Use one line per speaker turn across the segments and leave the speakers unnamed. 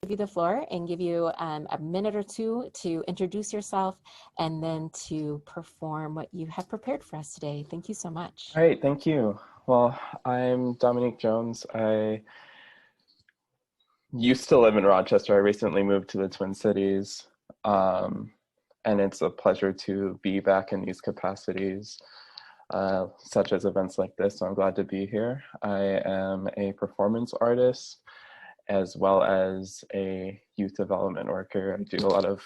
give you the floor and give you a minute or two to introduce yourself and then to perform what you have prepared for us today. Thank you so much.
All right, thank you. Well, I'm Dominique Jones. I used to live in Rochester. I recently moved to the Twin Cities. And it's a pleasure to be back in these capacities, such as events like this. So I'm glad to be here. I am a performance artist as well as a youth development worker. I do a lot of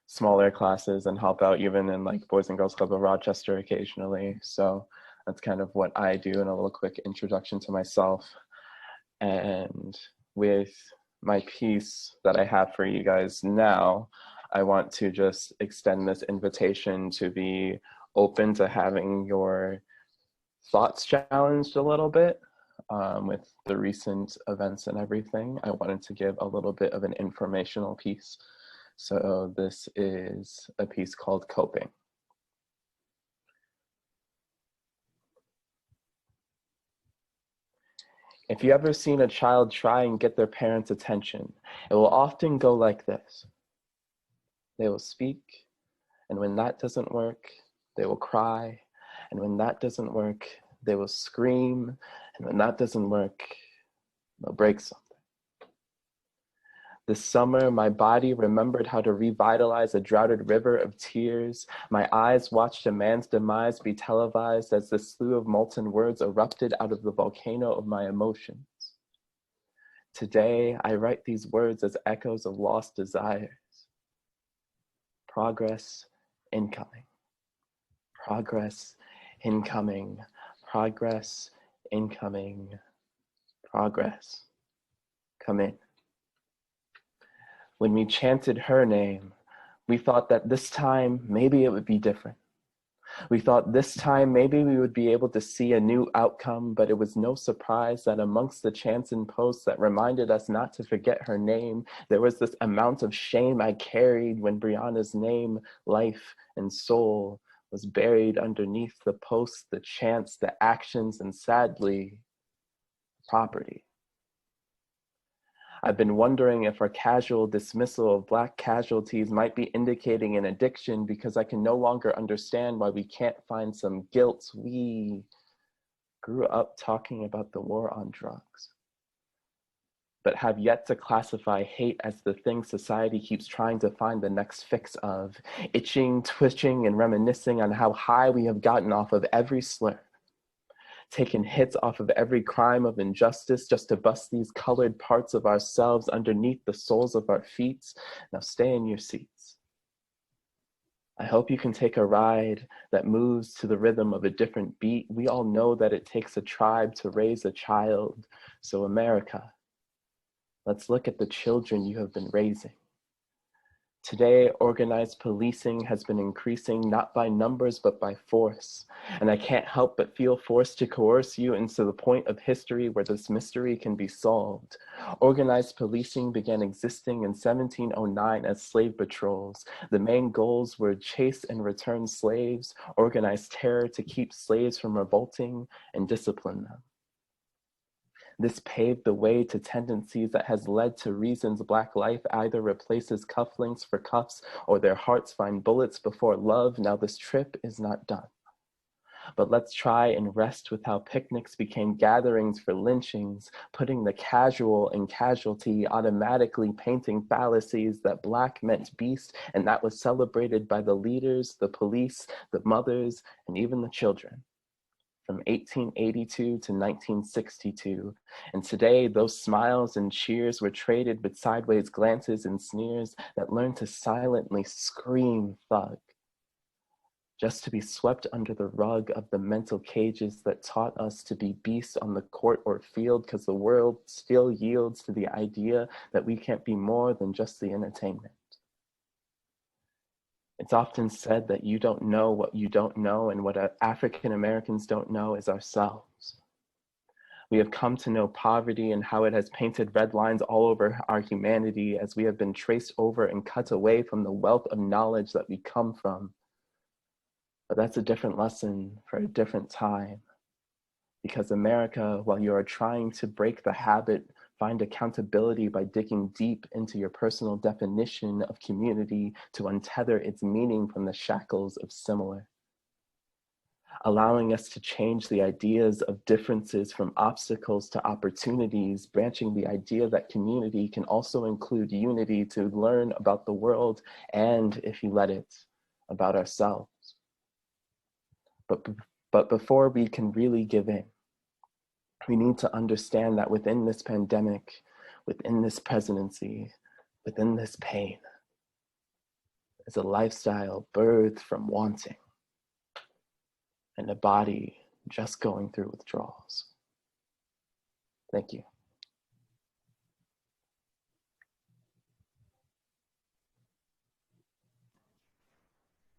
smaller classes and help out even in like Boys and Girls Club of Rochester occasionally. So that's kind of what I do, and a little quick introduction to myself. And with my piece that I have for you guys now, I want to just extend this invitation to be open to having your thoughts challenged a little bit with the recent events and everything. I wanted to give a little bit of an informational piece. So this is a piece called Coping. If you ever seen a child try and get their parents' attention, it will often go like this. They will speak, and when that doesn't work, they will cry, and when that doesn't work, they will scream, and when that doesn't work, they'll break something. This summer, my body remembered how to revitalize a droughted river of tears. My eyes watched a man's demise be televised as the slew of molten words erupted out of the volcano of my emotions. Today, I write these words as echoes of lost desires. Progress incoming. Progress incoming. Progress incoming. Progress. Come in. When we chanted her name, we thought that this time maybe it would be different. We thought this time maybe we would be able to see a new outcome, but it was no surprise that amongst the chants and posts that reminded us not to forget her name, there was this amount of shame I carried when Brianna's name, life, and soul was buried underneath the posts, the chants, the actions, and sadly, property. I've been wondering if our casual dismissal of Black casualties might be indicating an addiction, because I can no longer understand why we can't find some guilt. We grew up talking about the war on drugs, but have yet to classify hate as the thing society keeps trying to find the next fix of, itching, twitching, and reminiscing on how high we have gotten off of every slur, taken hits off of every crime of injustice just to bust these colored parts of ourselves underneath the soles of our feet. Now stay in your seats. I hope you can take a ride that moves to the rhythm of a different beat. We all know that it takes a tribe to raise a child. So America, let's look at the children you have been raising. Today, organized policing has been increasing not by numbers, but by force. And I can't help but feel forced to coerce you into the point of history where this mystery can be solved. Organized policing began existing in 1709 as slave patrols. The main goals were chase and return slaves, organize terror to keep slaves from revolting, and discipline them. This paved the way to tendencies that has led to reasons Black life either replaces cufflinks for cuffs or their hearts find bullets before love. Now this trip is not done. But let's try and rest with how picnics became gatherings for lynchings, putting the casual in casualty, automatically painting fallacies that Black meant beast, and that was celebrated by the leaders, the police, the mothers, and even the children. From 1882 to 1962. And today, those smiles and cheers were traded with sideways glances and sneers that learned to silently scream thug, just to be swept under the rug of the mental cages that taught us to be beasts on the court or field, because the world still yields to the idea that we can't be more than just the entertainment. It's often said that you don't know what you don't know, and what African Americans don't know is ourselves. We have come to know poverty and how it has painted red lines all over our humanity as we have been traced over and cut away from the wealth of knowledge that we come from. But that's a different lesson for a different time. Because America, while you are trying to break the habit Find accountability by digging deep into your personal definition of community to untether its meaning from the shackles of similar. Allowing us to change the ideas of differences from obstacles to opportunities, branching the idea that community can also include unity to learn about the world and, if you let it, about ourselves. But before we can really give in, we need to understand that within this pandemic, within this presidency, within this pain, is a lifestyle birthed from wanting and a body just going through withdrawals. Thank you.